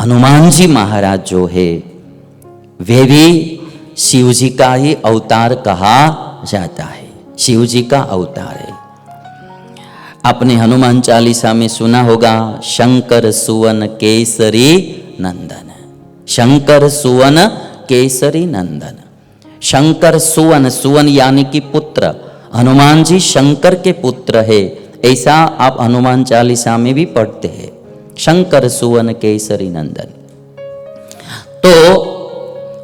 हनुमान जी महाराज जो है वे भी शिव जी का ही अवतार कहा जाता है, शिव जी का अवतार है। आपने हनुमान चालीसा में सुना होगा, शंकर सुवन केसरी नंदन, शंकर सुवन केसरी नंदन। शंकर सुवन, सुवन यानी कि पुत्र, हनुमान जी शंकर के पुत्र है, ऐसा आप हनुमान चालीसा में भी पढ़ते हैं, शंकर सुवन केसरी नंदन। तो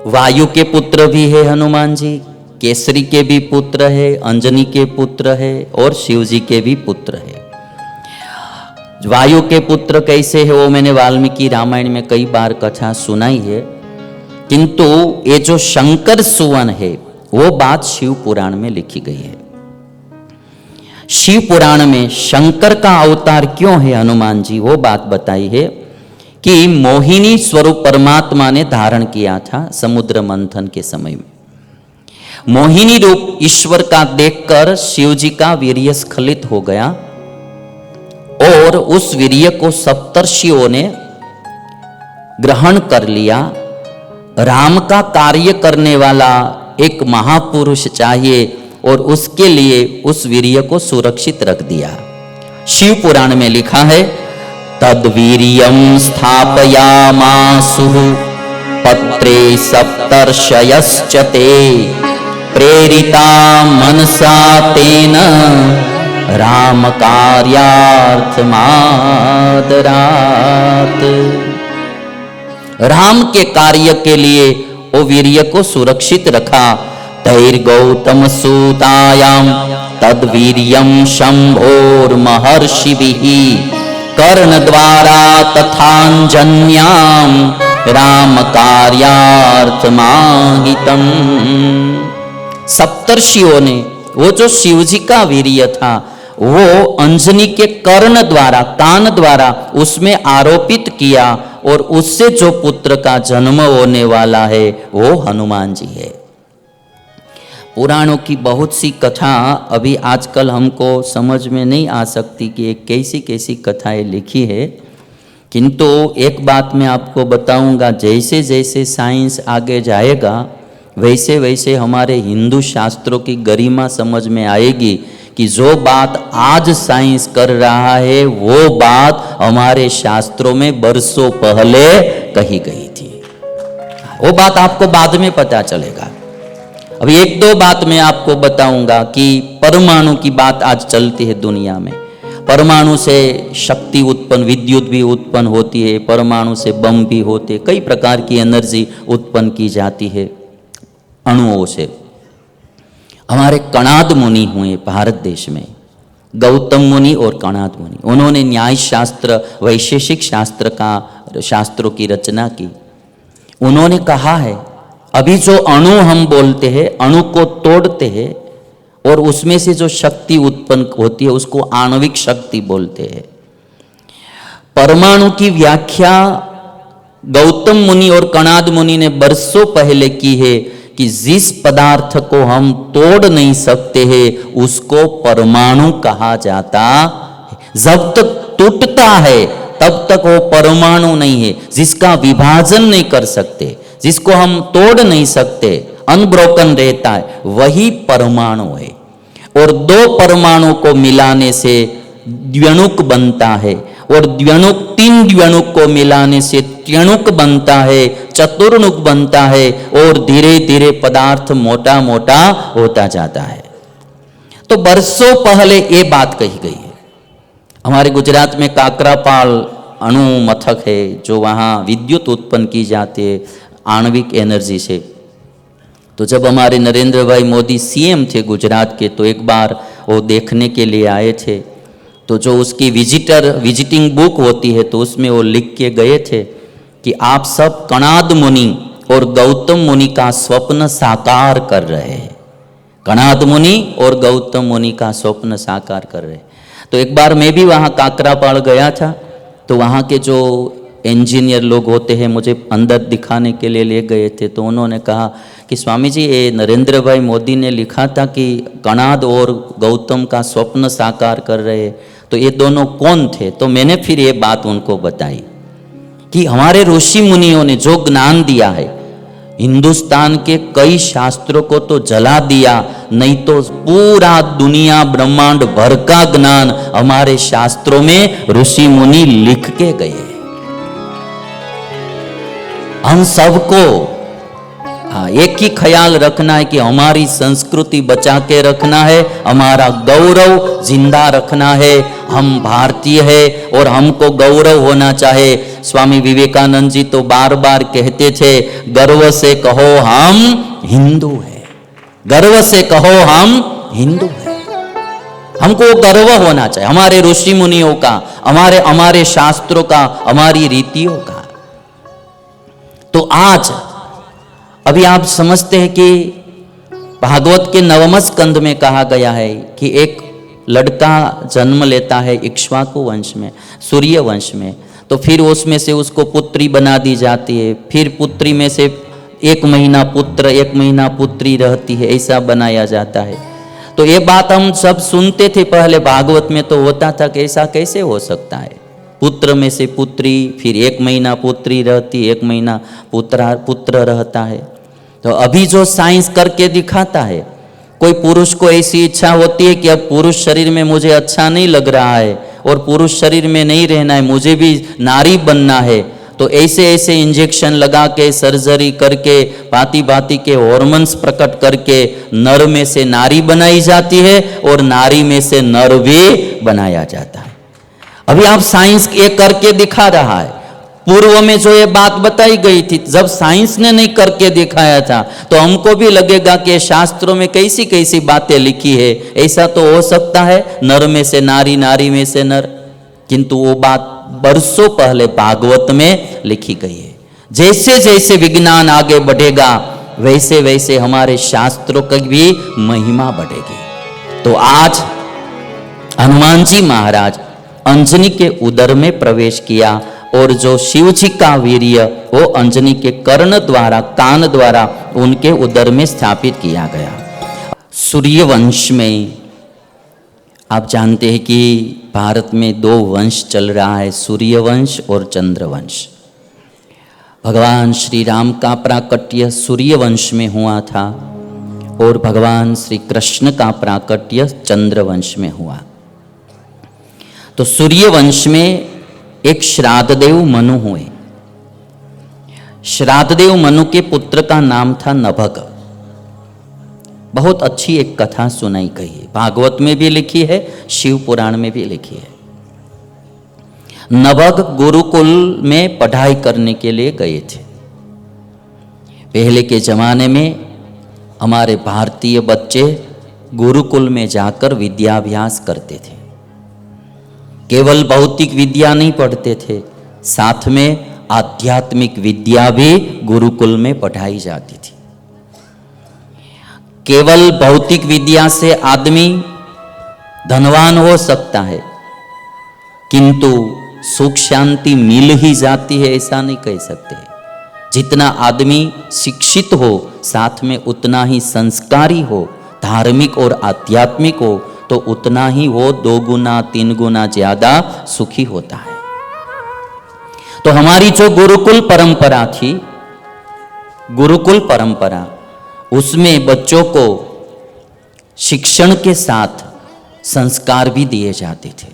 वायु के पुत्र भी है हनुमान जी, केसरी के भी पुत्र है, अंजनी के पुत्र है और शिव जी के भी पुत्र है। वायु के पुत्र कैसे है वो मैंने वाल्मीकि रामायण में कई बार कथा सुनाई है, किंतु ये जो शंकर सुवन है वो बात शिव पुराण में लिखी गई है। शिव पुराण में शंकर का अवतार क्यों है हनुमान जी, वो बात बताई है कि मोहिनी स्वरूप परमात्मा ने धारण किया था समुद्र मंथन के समय में। मोहिनी रूप ईश्वर का देखकर शिव जी का वीर्य स्खलित हो गया और उस वीर्य को सप्तर्षियों ने ग्रहण कर लिया। राम का कार्य करने वाला एक महापुरुष चाहिए और उसके लिए उस वीर्य को सुरक्षित रख दिया। शिव पुराण में लिखा है, तद्वीर्यं स्थापयामासु पत्रे सप्तर्षयश्च ते प्रेरिता मनसा तेन राम कार्यार्थमादरात्। राम के कार्य के लिए वो वीर्य को सुरक्षित रखा। तैर्गौतम सूतायाम तद्वीर्यं शंभोर महर्षिभिः कर्णद्वारा तथांजन्याम राम कार्यार्थमाहितम्। सप्तर्षियों ने वो जो शिवजी का वीर्य था वो अंजनी के कर्ण द्वारा, कान द्वारा उसमें आरोपित किया और उससे जो पुत्र का जन्म होने वाला है वो हनुमान जी है। पुराणों की बहुत सी कथा अभी आजकल हमको समझ में नहीं आ सकती कि ये कैसी कैसी कथाएं लिखी है, किंतु एक बात मैं आपको बताऊंगा, जैसे जैसे साइंस आगे जाएगा वैसे वैसे हमारे हिंदू शास्त्रों की गरिमा समझ में आएगी कि जो बात आज साइंस कर रहा है वो बात हमारे शास्त्रों में बरसों पहले कही गई थी। वो बात आपको बाद में पता चलेगा। अभी एक दो बात मैं आपको बताऊंगा कि परमाणु की बात आज चलती है दुनिया में। परमाणु से शक्ति उत्पन्न, विद्युत भी उत्पन्न होती है, परमाणु से बम भी होते, कई प्रकार की एनर्जी उत्पन्न की जाती है अणुओं से। हमारे कणाद मुनि हुए भारत देश में, गौतम मुनि और कणाद मुनि, उन्होंने न्याय शास्त्र, वैशेषिक शास्त्र का, शास्त्रों की रचना की। उन्होंने कहा है अभी जो अणु हम बोलते हैं, अणु को तोड़ते हैं और उसमें से जो शक्ति उत्पन्न होती है उसको आणविक शक्ति बोलते हैं। परमाणु की व्याख्या गौतम मुनि और कणाद मुनि ने बरसों पहले की है कि जिस पदार्थ को हम तोड़ नहीं सकते हैं उसको परमाणु कहा जाता है। जब तक टूटता है तब तक वो परमाणु नहीं है। जिसका विभाजन नहीं कर सकते, जिसको हम तोड़ नहीं सकते, अनब्रोकन रहता है, वही परमाणु है। और दो परमाणु को मिलाने से द्व्यणुक बनता है और द्व्यणुक, तीन द्व्यणुक को मिलाने से त्रिणुक बनता है, चतुर्णुक बनता है और धीरे धीरे पदार्थ मोटा मोटा होता जाता है। तो बरसों पहले ये बात कही गई है। हमारे गुजरात में काकरापाल अणु मथक है जो वहाँ विद्युत उत्पन्न की जाती है आणविक एनर्जी से। तो जब हमारे नरेंद्र भाई मोदी सीएम थे गुजरात के, तो एक बार वो देखने के लिए आए थे। तो जो उसकी विजिटिंग बुक होती है तो उसमें वो लिख के गए थे कि आप सब कणाद मुनि और गौतम मुनि का स्वप्न साकार कर रहे हैं। कणाद मुनि और गौतम मुनि का स्वप्न साकार कर रहे हैं। तो एक बार मैं भी वहाँ काकरापाल गया था, तो वहाँ के जो इंजीनियर लोग होते हैं मुझे अंदर दिखाने के लिए ले गए थे। तो उन्होंने कहा कि स्वामी जी, ये नरेंद्र भाई मोदी ने लिखा था कि कणाद और गौतम का स्वप्न साकार कर रहे हैं, तो ये दोनों कौन थे? तो मैंने फिर ये बात उनको बताई कि हमारे ऋषि मुनियों ने जो ज्ञान दिया है, हिंदुस्तान के कई शास्त्रों को तो जला दिया, नहीं तो पूरा दुनिया ब्रह्मांड भर का ज्ञान हमारे शास्त्रों में ऋषि मुनि लिख के गए। हम सबको एक ही ख्याल रखना है कि हमारी संस्कृति बचा के रखना है, हमारा गौरव जिंदा रखना है। हम भारतीय है और हमको गौरव होना चाहे। स्वामी विवेकानंद जी तो बार बार कहते थे, गर्व से कहो हम हिंदू है, गर्व से कहो हम हिंदू है। हमको गर्व होना चाहिए हमारे ऋषि मुनियों का, हमारे शास्त्रों का, हमारी रीतियों का। तो आज अभी आप समझते हैं कि भागवत के 9वें स्कंद में कहा गया है कि एक लड़का जन्म लेता है इक्ष्वाकु वंश में, सूर्य वंश में, तो फिर उसमें से उसको पुत्री बना दी जाती है। फिर पुत्री में से 1 महीना पुत्र 1 महीना पुत्री रहती है, ऐसा बनाया जाता है। तो ये बात हम सब सुनते थे पहले, भागवत में तो होता था कि ऐसा कैसे हो सकता है, पुत्र में से पुत्री, फिर 1 महीना पुत्री रहती, 1 महीना पुत्र रहता है। तो अभी जो साइंस करके दिखाता है, कोई पुरुष को ऐसी इच्छा होती है कि अब पुरुष शरीर में मुझे अच्छा नहीं लग रहा है और पुरुष शरीर में नहीं रहना है, मुझे भी नारी बनना है, तो ऐसे ऐसे इंजेक्शन लगा के, सर्जरी करके, भांति भांति के हॉर्मोन्स प्रकट करके नर में से नारी बनाई जाती है और नारी में से नर भी बनाया जाता है। अभी आप साइंस ये करके दिखा रहा है। पूर्व में जो ये बात बताई गई थी, जब साइंस ने नहीं करके दिखाया था, तो हमको भी लगेगा कि शास्त्रों में कैसी कैसी बातें लिखी है, ऐसा तो हो सकता है, नर में से नारी, नारी में से नर। किंतु वो बात बरसों पहले भागवत में लिखी गई है। जैसे जैसे विज्ञान आगे बढ़ेगा, वैसे वैसे हमारे शास्त्रों की भी महिमा बढ़ेगी। तो आज हनुमान जी महाराज अंजनी के उदर में प्रवेश किया और जो शिव जी का वीर्य वो अंजनी के कर्ण द्वारा, कान द्वारा उनके उदर में स्थापित किया गया। सूर्यवंश में आप जानते हैं कि भारत में 2 वंश चल रहा है, सूर्यवंश और चंद्रवंश। भगवान श्री राम का प्राकट्य सूर्यवंश में हुआ था और भगवान श्री कृष्ण का प्राकट्य चंद्रवंश में हुआ। तो सूर्यवंश में एक श्राद्धदेव मनु हुए। श्राद्धदेव मनु के पुत्र का नाम था नभग। बहुत अच्छी एक कथा सुनाई गई है, भागवत में भी लिखी है, शिव पुराण में भी लिखी है। नभग गुरुकुल में पढ़ाई करने के लिए गए थे। पहले के जमाने में हमारे भारतीय बच्चे गुरुकुल में जाकर विद्याभ्यास करते थे। केवल भौतिक विद्या नहीं पढ़ते थे, साथ में आध्यात्मिक विद्या भी गुरुकुल में पढ़ाई जाती थी। केवल भौतिक विद्या से आदमी धनवान हो सकता है, किंतु सुख शांति मिल ही जाती है ऐसा नहीं कह सकते। जितना आदमी शिक्षित हो, साथ में उतना ही संस्कारी हो, धार्मिक और आध्यात्मिक हो, तो उतना ही वो 2 गुना 3 गुना ज्यादा सुखी होता है। तो हमारी जो गुरुकुल परंपरा थी, गुरुकुल परंपरा, उसमें बच्चों को शिक्षण के साथ संस्कार भी दिए जाते थे।